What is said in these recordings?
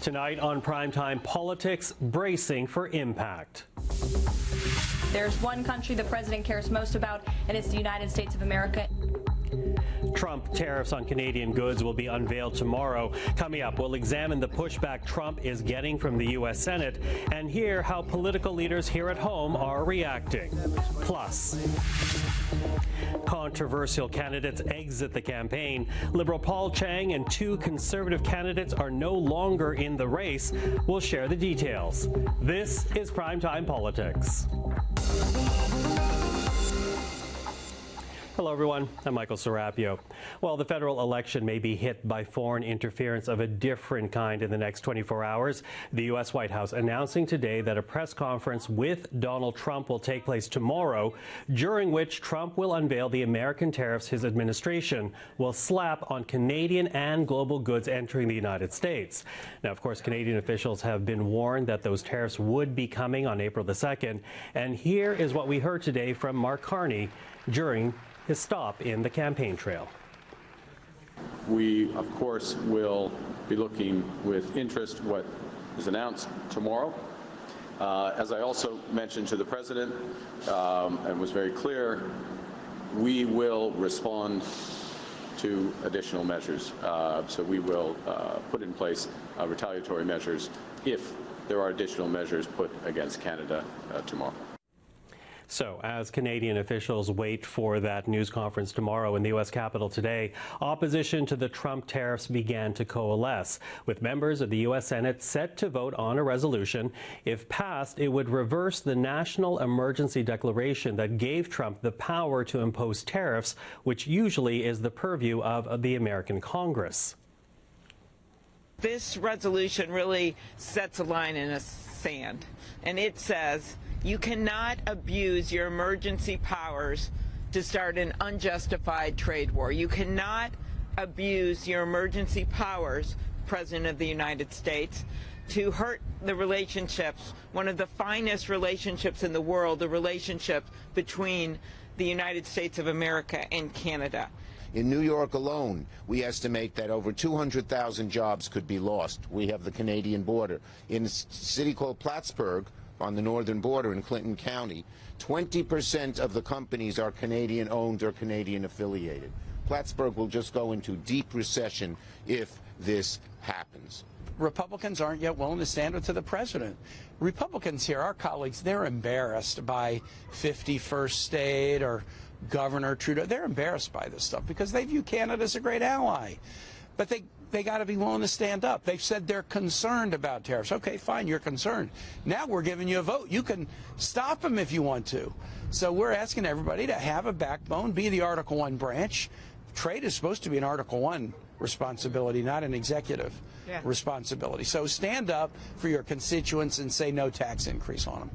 Tonight on Primetime Politics, bracing for impact. There's one country the president cares most about, and it's the United States of America. Trump tariffs on Canadian goods will be unveiled tomorrow. Coming up, we'll examine the pushback Trump is getting from the U.S. Senate and hear how political leaders here at home are reacting. Plus, controversial candidates exit the campaign. Liberal Paul Chiang and two Conservative candidates are no longer in the race. We'll share the details. This is Primetime Politics. Hello, everyone. I'm Michael Serapio. Well, the federal election may be hit by foreign interference of a different kind in the next 24 hours. The U.S. White House announcing today that a press conference with Donald Trump will take place tomorrow, during which Trump will unveil the American tariffs his administration will slap on Canadian and global goods entering the United States. Now, of course, Canadian officials have been warned that those tariffs would be coming on April the 2nd. And here is what we heard today from Mark Carney during his stop in the campaign trail. We, of course, will be looking with interest what is announced tomorrow. As I also mentioned to the President and was very clear, we will respond to additional measures. So we will put in place retaliatory measures if there are additional measures put against Canada tomorrow. So, as Canadian officials wait for that news conference tomorrow in the U.S. Capitol today, opposition to the Trump tariffs began to coalesce, with members of the U.S. Senate set to vote on a resolution. If passed, it would reverse the national emergency declaration that gave Trump the power to impose tariffs, which usually is the purview of the American Congress. This resolution really sets a line in the sand, and it says you cannot abuse your emergency powers to start an unjustified trade war. You cannot abuse your emergency powers, President of the United States, to hurt the relationships, one of the finest relationships in the world, the relationship between the United States of America and Canada. In New York alone, we estimate that over 200,000 jobs could be lost. We have the Canadian border. In a city called Plattsburgh, on the northern border in Clinton County, 20% of the companies are Canadian-owned or Canadian-affiliated. Plattsburgh will just go into deep recession if this happens. Republicans aren't yet willing to stand up to the president. Republicans here, our colleagues, they're embarrassed by 51st State or Governor Trudeau. They're embarrassed by this stuff because they view Canada as a great ally. But they got to be willing to stand up. They've said they're concerned about tariffs. Okay, fine, you're concerned. Now we're giving you a vote. You can stop them if you want to. So we're asking everybody to have a backbone, be the Article 1 branch. Trade is supposed to be an Article 1 responsibility, not an executive responsibility. So stand up for your constituents and say no tax increase on them.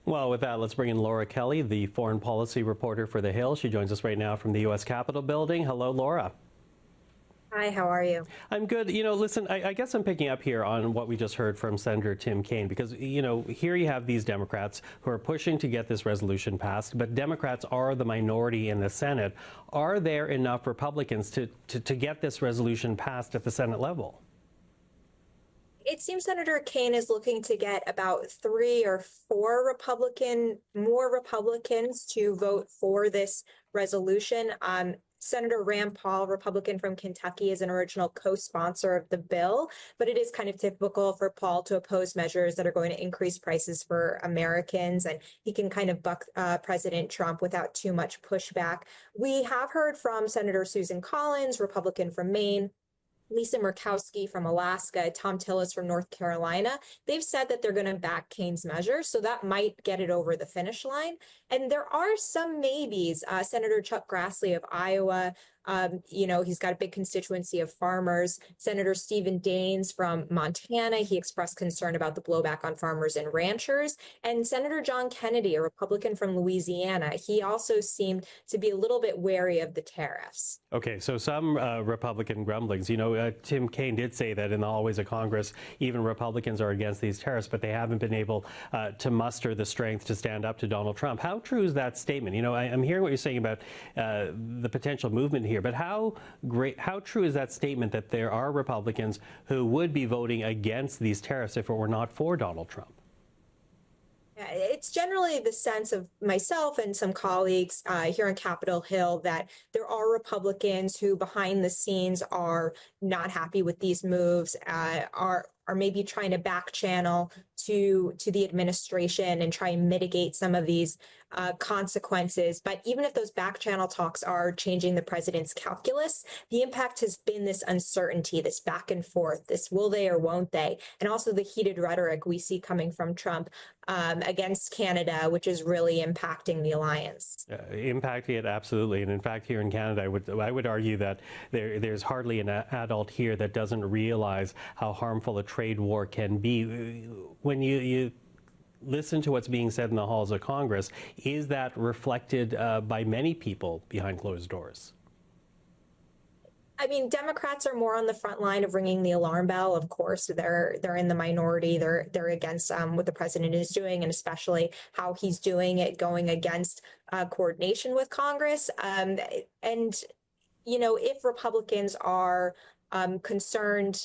Well, with that, let's bring in Laura Kelly, the foreign policy reporter for The Hill. She joins us right now from the U.S. Capitol building. Hello, Laura. Hi, how are you? I'm good. You know, listen, I guess I'm picking up here on what we just heard from Senator Tim Kaine, because, you know, here you have these Democrats who are pushing to get this resolution passed, but Democrats are the minority in the Senate. Are there enough Republicans to get this resolution passed at the Senate level? It seems Senator Kaine is looking to get about 3 or 4 more Republicans to vote for this resolution. Senator Rand Paul, Republican from Kentucky, is an original co-sponsor of the bill, but it is kind of typical for Paul to oppose measures that are going to increase prices for Americans, and he can kind of buck President Trump without too much pushback. We have heard from Senator Susan Collins, Republican from Maine, Lisa Murkowski from Alaska, Tom Tillis from North Carolina. They've said that they're going to back Kaine's measures, so that might get it over the finish line. And there are some maybes. Senator Chuck Grassley of Iowa, you know, he's got a big constituency of farmers. Senator Stephen Daines from Montana, he expressed concern about the blowback on farmers and ranchers. And Senator John Kennedy, a Republican from Louisiana, he also seemed to be a little bit wary of the tariffs. Okay, so some Republican grumblings. You know, Tim Kaine did say that in the hallways of Congress, even Republicans are against these tariffs, but they haven't been able to muster the strength to stand up to Donald Trump. How true is that statement? You know, I'm hearing what you're saying about the potential movement here here. But how true is that statement that there are Republicans who would be voting against these tariffs if it were not for Donald Trump? It's generally the sense of myself and some colleagues here on Capitol Hill that there are Republicans who behind the scenes are not happy with these moves, are maybe trying to back channel to the administration and try and mitigate some of these consequences. But even if those back channel talks are changing the president's calculus, the impact has been this uncertainty, this back and forth, this will they or won't they, and also the heated rhetoric we see coming from Trump against Canada, which is really impacting the alliance. Impacting it, absolutely. And in fact, here in Canada, I would argue that there's hardly an adult here that doesn't realize how harmful a trade war can be. When you listen to what's being said in the halls of Congress, is that reflected by many people behind closed doors? I mean, Democrats are more on the front line of ringing the alarm bell. Of course, they're in the minority. They're against what the president is doing, and especially how he's doing it, going against coordination with Congress. And you know, if Republicans are concerned,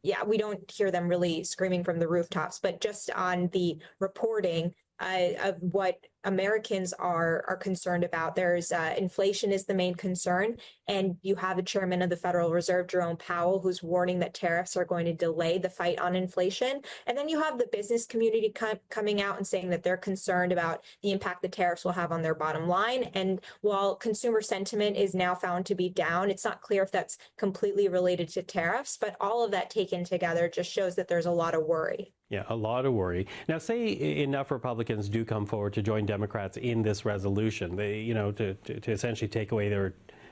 yeah, we don't hear them really screaming from the rooftops, but just on the reporting of what Americans are concerned about. There's inflation is the main concern, and you have the chairman of the Federal Reserve, Jerome Powell, who's warning that tariffs are going to delay the fight on inflation. And then you have the business community coming out and saying that they're concerned about the impact the tariffs will have on their bottom line. And while consumer sentiment is now found to be down, it's not clear if that's completely related to tariffs, but all of that taken together just shows that there's a lot of worry. Yeah, a lot of worry. Now, say enough Republicans do come forward to join Democrats in this resolution, to essentially take away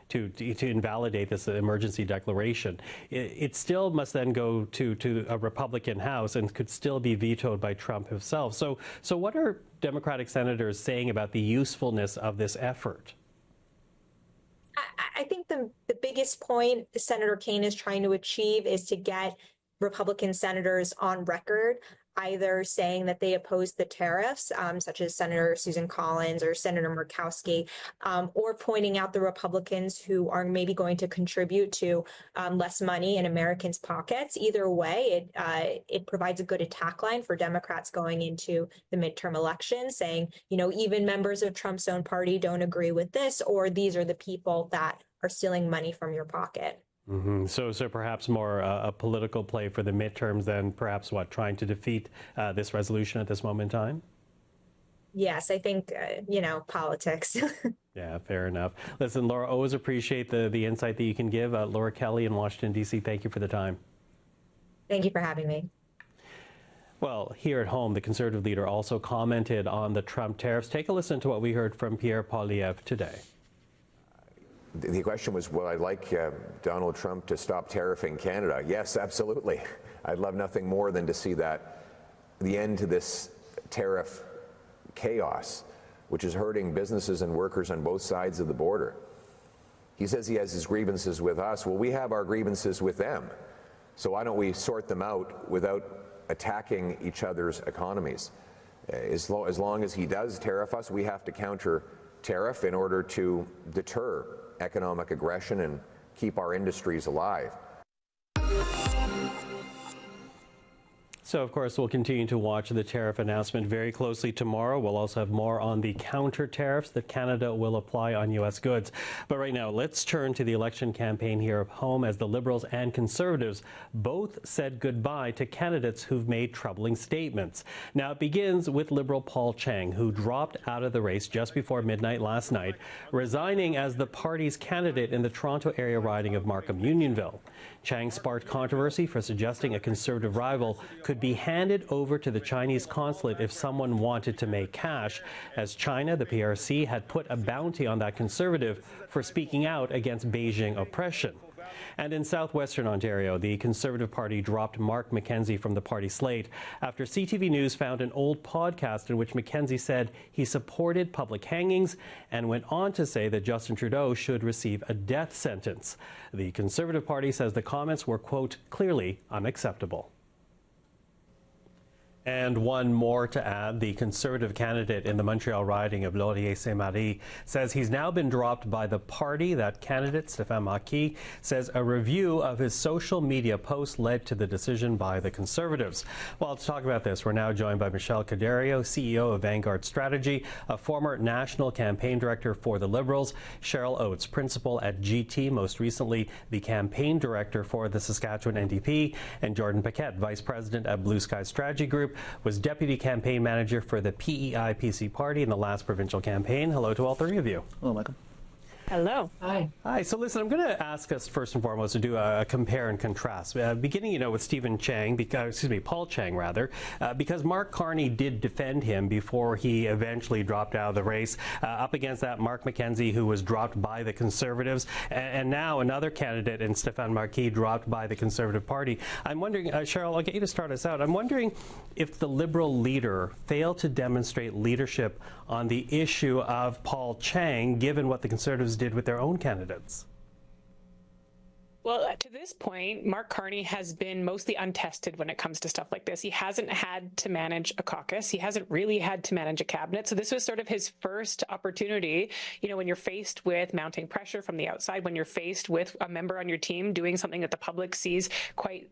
to invalidate this emergency declaration. It still must then go to a Republican House and could still be vetoed by Trump himself. So what are Democratic senators saying about the usefulness of this effort? I think the biggest point Senator Kaine is trying to achieve is to get Republican senators on record either saying that they oppose the tariffs, such as Senator Susan Collins or Senator Murkowski, or pointing out the Republicans who are maybe going to contribute to less money in Americans' pockets. Either way, it provides a good attack line for Democrats going into the midterm election, saying, even members of Trump's own party don't agree with this, or these are the people that are stealing money from your pocket. Mm-hmm. So perhaps more a political play for the midterms than perhaps trying to defeat this resolution at this moment in time? Yes, I think, politics. Yeah, fair enough. Listen, Laura, always appreciate the insight that you can give. Laura Kelly in Washington, D.C., thank you for the time. Thank you for having me. Well, here at home, the Conservative leader also commented on the Trump tariffs. Take a listen to what we heard from Pierre Poilievre today. The question was, will I like Donald Trump to stop tariffing Canada? Yes, absolutely. I'd love nothing more than to see the end to this tariff chaos, which is hurting businesses and workers on both sides of the border. He says he has his grievances with us. Well, we have our grievances with them. So why don't we sort them out without attacking each other's economies? As long as he does tariff us, we have to counter tariff in order to deter economic aggression and keep our industries alive. So, of course, we'll continue to watch the tariff announcement very closely tomorrow. We'll also have more on the counter tariffs that Canada will apply on U.S. goods. But right now, let's turn to the election campaign here at home, as the Liberals and Conservatives both said goodbye to candidates who've made troubling statements. Now, it begins with Liberal Paul Chiang, who dropped out of the race just before midnight last night, resigning as the party's candidate in the Toronto area riding of Markham-Unionville. Chiang sparked controversy for suggesting a Conservative rival could be handed over to the Chinese consulate if someone wanted to make cash, as China, the PRC, had put a bounty on that Conservative for speaking out against Beijing oppression. And in southwestern Ontario, the Conservative Party dropped Mark McKenzie from the party slate after CTV News found an old podcast in which McKenzie said he supported public hangings and went on to say that Justin Trudeau should receive a death sentence. The Conservative Party says the comments were, quote, clearly unacceptable. And one more to add, the Conservative candidate in the Montreal riding of Laurier-Saint-Marie says he's now been dropped by the party. That candidate, Stéphane Marquis, says a review of his social media posts led to the decision by the Conservatives. Well, to talk about this, we're now joined by Michele Cadario, CEO of Vanguard Strategy, a former national campaign director for the Liberals, Cheryl Oates, principal at GT, most recently the campaign director for the Saskatchewan NDP, and Jordan Paquet, vice president at Blue Sky Strategy Group, was deputy campaign manager for the PEI-PC party in the last provincial campaign. Hello to all three of you. Hello, Michael. Hello. Hi. Hi. So listen, I'm going to ask us first and foremost to do a compare and contrast, beginning, with Paul Chiang, rather, because Mark Carney did defend him before he eventually dropped out of the race. Up against that, Mark McKenzie, who was dropped by the Conservatives, and now another candidate in Stéphane Marquis dropped by the Conservative Party. I'm wondering, Cheryl, I'll get you to start us out. I'm wondering if the Liberal leader failed to demonstrate leadership on the issue of Paul Chiang, given what the Conservatives did with their own candidates. Well, to this point, Mark Carney has been mostly untested when it comes to stuff like this. He hasn't had to manage a caucus. He hasn't really had to manage a cabinet. So this was sort of his first opportunity, when you're faced with mounting pressure from the outside, when you're faced with a member on your team doing something that the public sees quite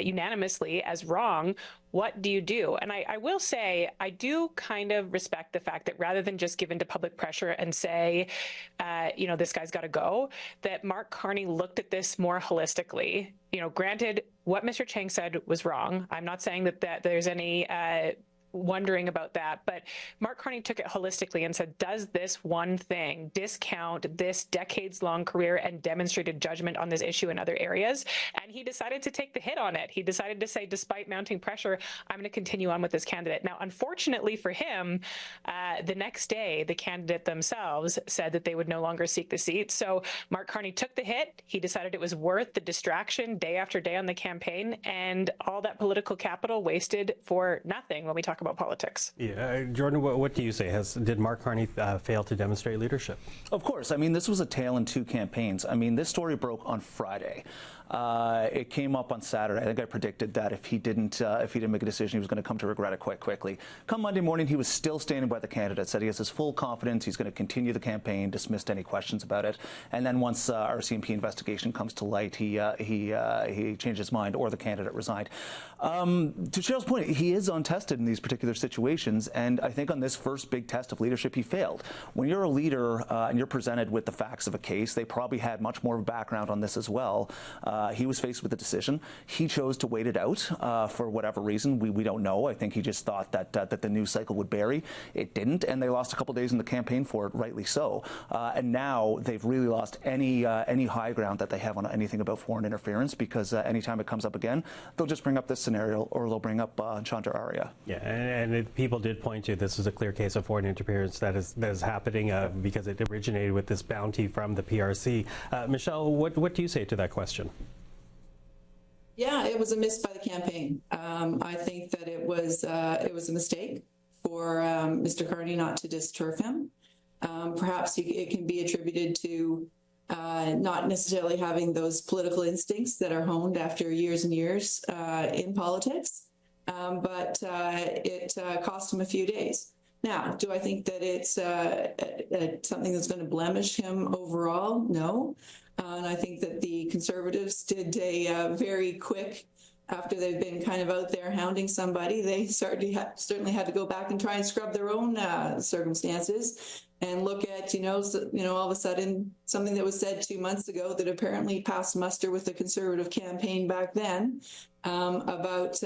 unanimously as wrong. What do you do? And I will say, I do kind of respect the fact that rather than just give in to public pressure and say, this guy's got to go, that Mark Carney looked at this more holistically. Granted, what Mr. Chiang said was wrong. I'm not saying that there's any wondering about that, but Mark Carney took it holistically and said, does this one thing discount this decades-long career and demonstrated judgment on this issue in other areas? And he decided to take the hit on it. He decided to say, despite mounting pressure, I'm going to continue on with this candidate. Now, unfortunately for him, the next day, the candidate themselves said that they would no longer seek the seat. So Mark Carney took the hit. He decided it was worth the distraction day after day on the campaign, and all that political capital wasted for nothing when we talk about politics. Yeah, Jordan, what do you say? Did Mark Carney fail to demonstrate leadership? Of course. This was a tale in two campaigns. This story broke on Friday. It came up on Saturday. I think I predicted that if he didn't make a decision, he was going to come to regret it quite quickly. Come Monday morning, he was still standing by the candidate, said he has his full confidence, he's going to continue the campaign, dismissed any questions about it. And then once RCMP investigation comes to light, he changed his mind, or the candidate resigned. To Cheryl's point, he is untested in these particular situations, and I think on this first big test of leadership, he failed. When you're a leader and you're presented with the facts of a case, they probably had much more of a background on this as well. He was faced with a decision. He chose to wait it out for whatever reason. We don't know. I think he just thought that the news cycle would bury. It didn't, and they lost a couple days in the campaign for it, rightly so. And now they've really lost any high ground that they have on anything about foreign interference, because anytime it comes up again, they'll just bring up this scenario, or they'll bring up Chandra Arya. Yeah, and people did point to this as a clear case of foreign interference that is happening because it originated with this bounty from the PRC. Michele, what do you say to that question? Yeah, it was a miss by the campaign. I think that it was a mistake for Mr. Carney not to disturb him. Perhaps it can be attributed to not necessarily having those political instincts that are honed after years and years in politics, but it cost him a few days. Now, do I think that it's something that's going to blemish him overall? No. And I think that the Conservatives did a very quick, after they've been kind of out there hounding somebody, they certainly had to go back and try and scrub their own circumstances and look at, all of a sudden something that was said 2 months ago that apparently passed muster with the Conservative campaign back then about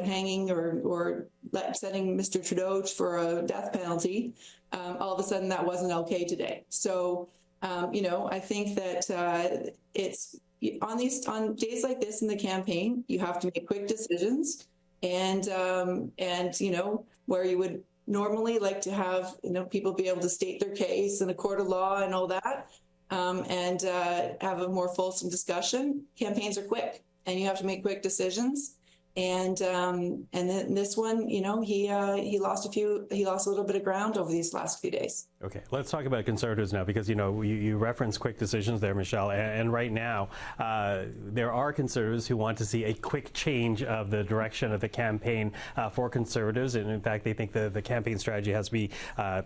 hanging or setting Mr. Trudeau for a death penalty. All of a sudden that wasn't okay today. So, I think that it's on days like this in the campaign, you have to make quick decisions, and where you would normally like to have people be able to state their case in a court of law and all that, and have a more fulsome discussion. Campaigns are quick, and you have to make quick decisions. And then this one, you know, he lost a little bit of ground over these last few days. Okay, let's talk about Conservatives now, because, you know, you reference quick decisions there, Michele, and right now there are Conservatives who want to see a quick change of the direction of the campaign for Conservatives, and in fact they think the campaign strategy has to be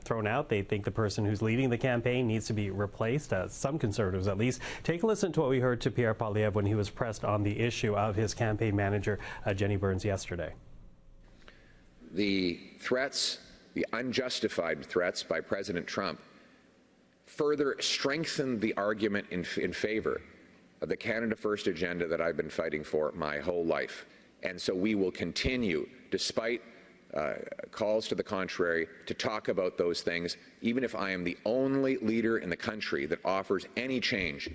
thrown out. They think the person who's leading the campaign needs to be replaced, some Conservatives at least. Take a listen to what we heard to Pierre Poilievre when he was pressed on the issue of his campaign manager, Jenny Burns, yesterday. The threats, the unjustified threats by President Trump, further strengthened the argument in favor of the Canada First agenda that I've been fighting for my whole life. And so we will continue, despite calls to the contrary, to talk about those things, even if I am the only leader in the country that offers any change.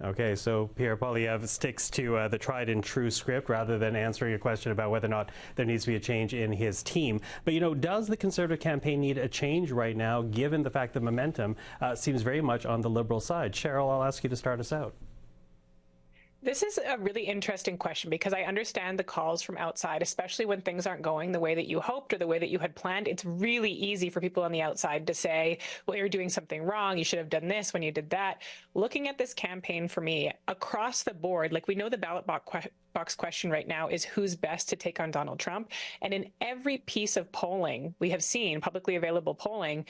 Okay, so Pierre Poilievre sticks to the tried and true script rather than answering a question about whether or not there needs to be a change in his team. But, you know, does the Conservative campaign need a change right now, given the fact that momentum seems very much on the Liberal side? Cheryl, I'll ask you to start us out. This is a really interesting question, because I understand the calls from outside, especially when things aren't going the way that you hoped or the way that you had planned. It's really easy for people on the outside to say, well, you're doing something wrong. You should have done this when you did that. Looking at this campaign, for me, across the board, like, we know the ballot box question right now is who's best to take on Donald Trump. And in every piece of polling we have seen, publicly available polling,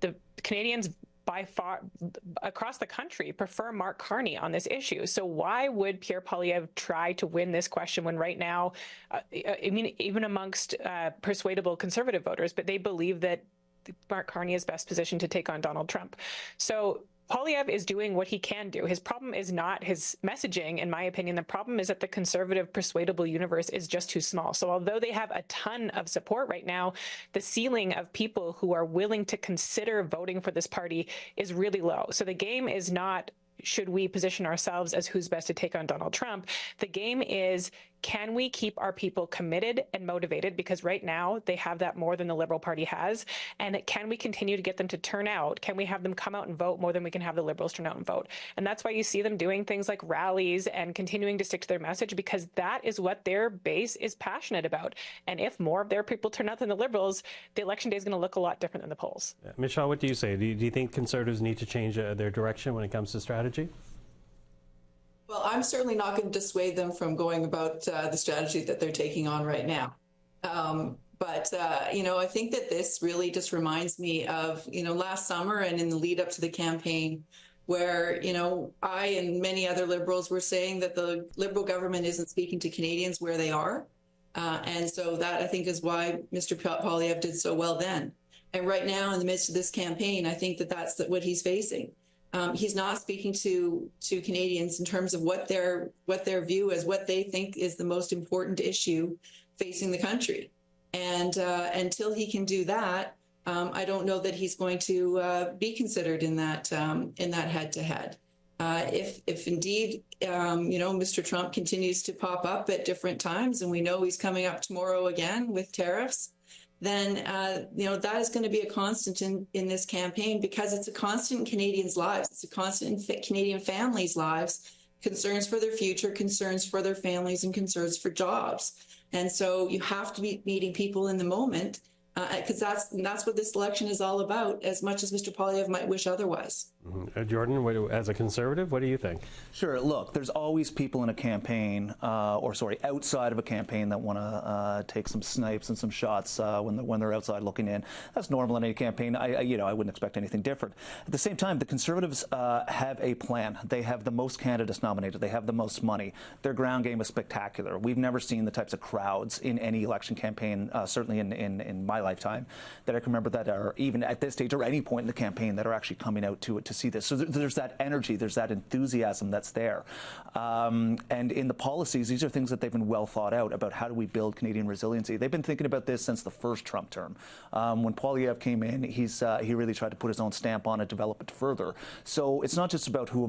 the Canadians by far across the country prefer Mark Carney on this issue. So why would Pierre Poilievre try to win this question when right now, I mean, even amongst persuadable Conservative voters, but they believe that Mark Carney is best positioned to take on Donald Trump. So Poilievre is doing what he can do. His problem is not his messaging, in my opinion. The problem is that the Conservative persuadable universe is just too small. So although they have a ton of support right now, the ceiling of people who are willing to consider voting for this party is really low. So the game is not, should we position ourselves as who's best to take on Donald Trump? The game is, can we keep our people committed and motivated? Because right now they have that more than the Liberal Party has. And can we continue to get them to turn out? Can we have them come out and vote more than we can have the Liberals turn out and vote? And that's why you see them doing things like rallies and continuing to stick to their message, because that is what their base is passionate about. And if more of their people turn out than the Liberals, the election day is going to look a lot different than the polls. Michele, what do you say? Do you think Conservatives need to change their direction when it comes to strategy? Well, I'm certainly not going to dissuade them from going about the strategy that they're taking on right now. But you know, I think that this really just reminds me of, you know, last summer and in the lead up to the campaign, where, you know, I and many other Liberals were saying that the Liberal government isn't speaking to Canadians where they are. And so that, I think, is why Mr. Poilievre did so well then. And right now, in the midst of this campaign, I think that that's what he's facing. He's not speaking to Canadians in terms of what their view is, what they think is the most important issue facing the country. And until he can do that, I don't know that he's going to be considered in that head-to-head. If indeed, you know, Mr. Trump continues to pop up at different times, and we know he's coming up tomorrow again with tariffs, then, you know, that is going to be a constant in this campaign, because it's a constant in Canadians' lives. It's a constant in Canadian families' lives, concerns for their future, concerns for their families, and concerns for jobs. And so you have to be meeting people in the moment, because that's what this election is all about, as much as Mr. Poilievre might wish otherwise. Jordan, as a Conservative, what do you think? Sure. Look, there's always people in a campaign, outside of a campaign that want to take some snipes and some shots when they're outside looking in. That's normal in any campaign. I wouldn't expect anything different. At the same time, the Conservatives have a plan. They have the most candidates nominated. They have the most money. Their ground game is spectacular. We've never seen the types of crowds in any election campaign, certainly in my lifetime, that I can remember that are even at this stage or any point in the campaign that are actually coming out to see this. So there's that energy, there's that enthusiasm that's there. And in the policies, these are things that they've been well thought out about. How do we build Canadian resiliency? They've been thinking about this since the first Trump term. When Poilievre came in, he really tried to put his own stamp on it, develop it further. So it's not just about who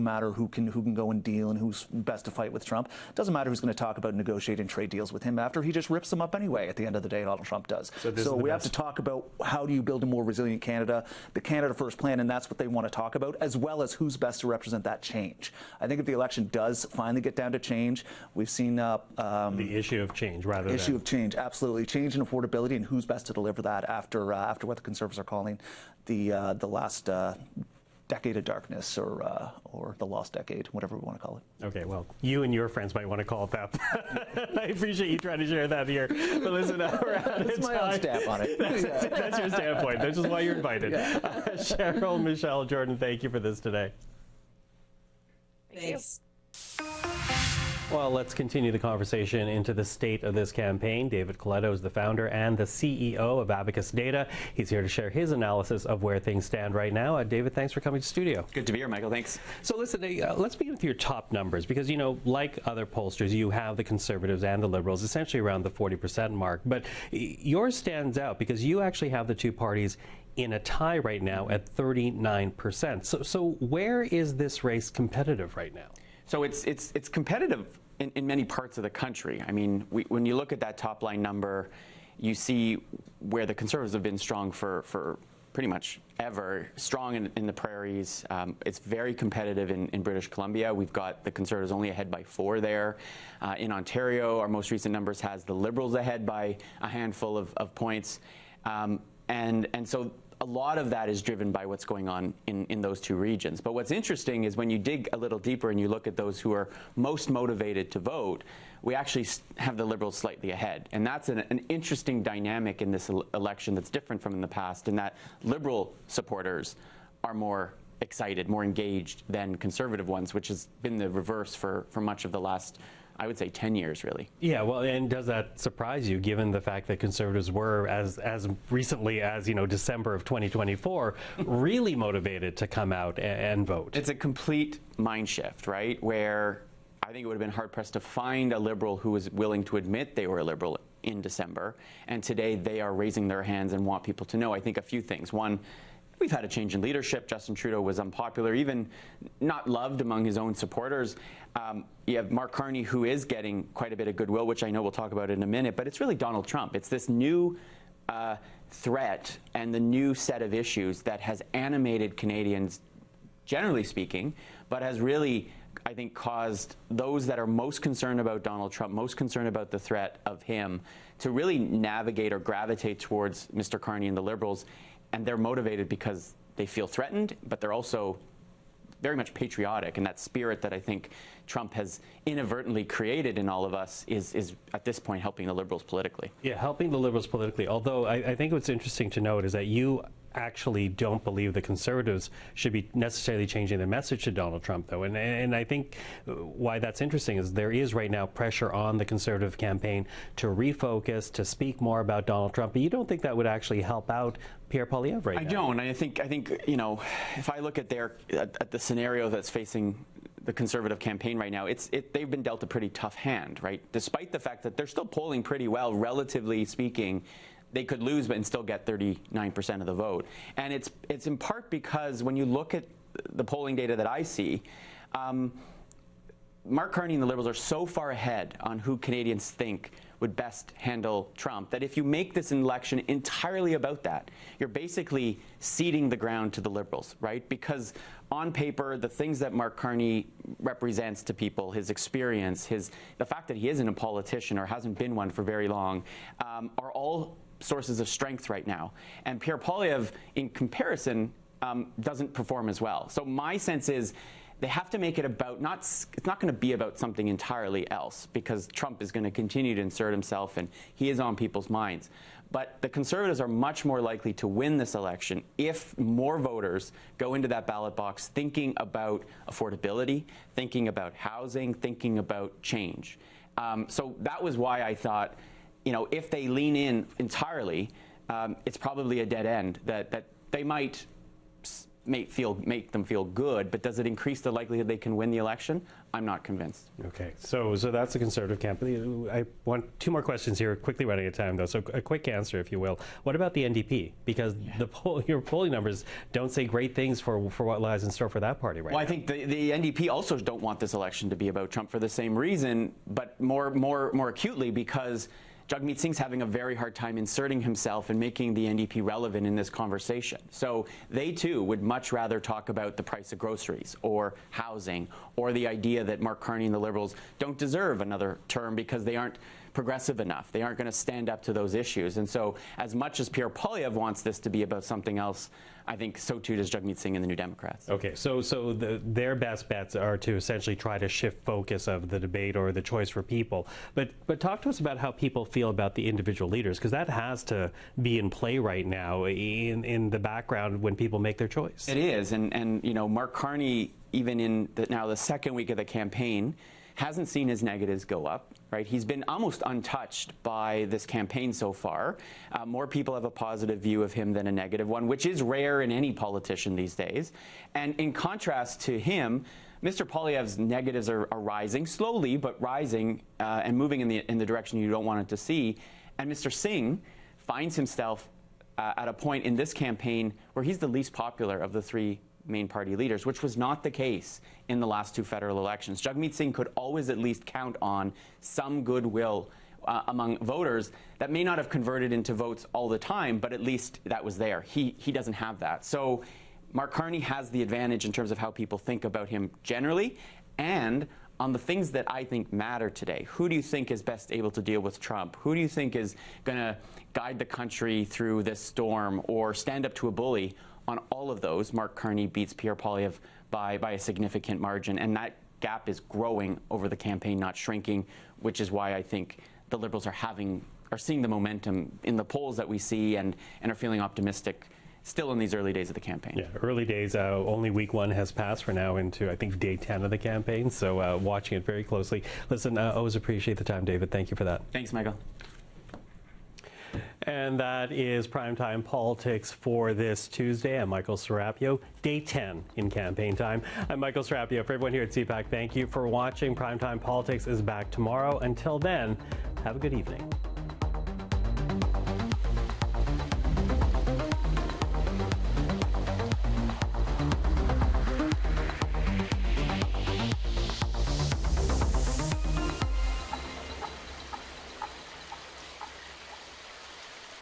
can go and deal and who's best to fight with Trump. It doesn't matter who's going to talk about negotiating trade deals with him after he just rips them up anyway. At the end of the day, Donald Trump does. So we have to talk about how do you build a more resilient Canada, the Canada First plan, and that's what they want to talk about, as well as who's best to represent that change. I think if the election does finally get down to change, we've seen the issue of change rather issue of change, absolutely, change and affordability, and who's best to deliver that after what the Conservatives are calling the last decade of darkness, or the lost decade, whatever we want to call it. Okay, well, you and your friends might want to call it that. I appreciate you trying to share that here. But listen, we're out of time. That's my own stamp on it. That's your standpoint. That's just why you're invited. Yeah. Cheryl, Michele, Jordan, thank you for this today. Thanks. Well, let's continue the conversation into the state of this campaign. David Coletto is the founder and the CEO of Abacus Data. He's here to share his analysis of where things stand right now. David, thanks for coming to the studio. Good to be here, Michael. Thanks. So listen, let's begin with your top numbers because, like other pollsters, you have the Conservatives and the Liberals essentially around the 40% mark. But yours stands out because you actually have the two parties in a tie right now at 39%. So where is this race competitive right now? So it's competitive in many parts of the country. I mean, when you look at that top line number, you see where the Conservatives have been strong for pretty much ever, strong in the prairies. It's very competitive in British Columbia. We've got the Conservatives only ahead by 4 there. In Ontario, our most recent numbers has the Liberals ahead by a handful of points. And so a lot of that is driven by what's going on in those two regions. But what's interesting is when you dig a little deeper and you look at those who are most motivated to vote, we actually have the Liberals slightly ahead. And that's an interesting dynamic in this election that's different from in the past, in that Liberal supporters are more excited, more engaged than Conservative ones, which has been the reverse for much of the last, I would say, 10 years, really. Yeah, well, and does that surprise you, given the fact that Conservatives were, as recently as, December of 2024, really motivated to come out and vote? It's a complete mind shift, right, where I think it would have been hard-pressed to find a Liberal who was willing to admit they were a Liberal in December, and today they are raising their hands and want people to know, I think, a few things. One, we've had a change in leadership. Justin Trudeau was unpopular, even not loved among his own supporters. You have Mark Carney, who is getting quite a bit of goodwill, which I know we'll talk about in a minute, but it's really Donald Trump. It's this new threat and the new set of issues that has animated Canadians, generally speaking, but has really, I think, caused those that are most concerned about Donald Trump, most concerned about the threat of him, to really navigate or gravitate towards Mr. Carney and the Liberals. And they're motivated because they feel threatened, but they're also very much patriotic. And that spirit that I think Trump has inadvertently created in all of us is at this point helping the Liberals politically. Yeah, helping the Liberals politically. Although I think what's interesting to note is that you actually don't believe the Conservatives should be necessarily changing their message to Donald Trump, though. And I think why that's interesting is there is right now pressure on the Conservative campaign to refocus, to speak more about Donald Trump. But you don't think that would actually help out Pierre Poilievre right now? I don't. I think if I look at the scenario that's facing the Conservative campaign right now, they've been dealt a pretty tough hand, right? Despite the fact that they're still polling pretty well, relatively speaking. They could lose and still get 39% of the vote. And it's in part because when you look at the polling data that I see, Mark Carney and the Liberals are so far ahead on who Canadians think would best handle Trump that if you make this election entirely about that, you're basically ceding the ground to the Liberals, right? Because on paper, the things that Mark Carney represents to people, his experience, the fact that he isn't a politician or hasn't been one for very long, are all sources of strength right now. And Pierre Poilievre, in comparison, doesn't perform as well. So my sense is they have to make it about, it's not going to be about something entirely else, because Trump is going to continue to insert himself and he is on people's minds. But the Conservatives are much more likely to win this election if more voters go into that ballot box thinking about affordability, thinking about housing, thinking about change. So that was why I thought, if they lean in entirely, it's probably a dead end that they might make them feel good, but does it increase the likelihood they can win the election? I'm not convinced. Okay, so that's the Conservative camp. I want 2 more questions here, quickly running out of time, though, so a quick answer, if you will. What about the NDP? Because your polling numbers don't say great things for what lies in store for that party right now. Well, I think the NDP also don't want this election to be about Trump for the same reason, but more acutely because Jagmeet Singh's having a very hard time inserting himself and making the NDP relevant in this conversation. So they too would much rather talk about the price of groceries or housing or the idea that Mark Carney and the Liberals don't deserve another term because they aren't progressive enough. They aren't going to stand up to those issues. And so as much as Pierre Poilievre wants this to be about something else, I think so too does Jagmeet Singh and the New Democrats. Okay, so their best bets are to essentially try to shift focus of the debate or the choice for people. But talk to us about how people feel about the individual leaders, because that has to be in play right now in the background when people make their choice. It is, and you know, Mark Carney, even in the second week of the campaign, hasn't seen his negatives go up, right? He's been almost untouched by this campaign so far. More people have a positive view of him than a negative one, which is rare in any politician these days. And in contrast to him, Mr. Poilievre's negatives are rising, slowly, but rising and moving in the direction you don't want it to see. And Mr. Singh finds himself at a point in this campaign where he's the least popular of the three main party leaders, which was not the case in the last two federal elections. Jagmeet Singh could always at least count on some goodwill among voters that may not have converted into votes all the time, but at least that was there. He doesn't have that. So Mark Carney has the advantage in terms of how people think about him generally, and on the things that I think matter today. Who do you think is best able to deal with Trump? Who do you think is going to guide the country through this storm or stand up to a bully? On all of those, Mark Carney beats Pierre Poilievre by a significant margin, and that gap is growing over the campaign, not shrinking, which is why I think the Liberals are seeing the momentum in the polls that we see and are feeling optimistic still in these early days of the campaign. Yeah, early days. Only week one has passed. For now into, I think, day 10 of the campaign, so watching it very closely. Listen, always appreciate the time, David. Thank you for that. Thanks, Michael. And that is Primetime Politics for this Tuesday. I'm Michael Serapio, day 10 in campaign time. I'm Michael Serapio. For everyone here at CPAC, thank you for watching. Primetime Politics is back tomorrow. Until then, have a good evening.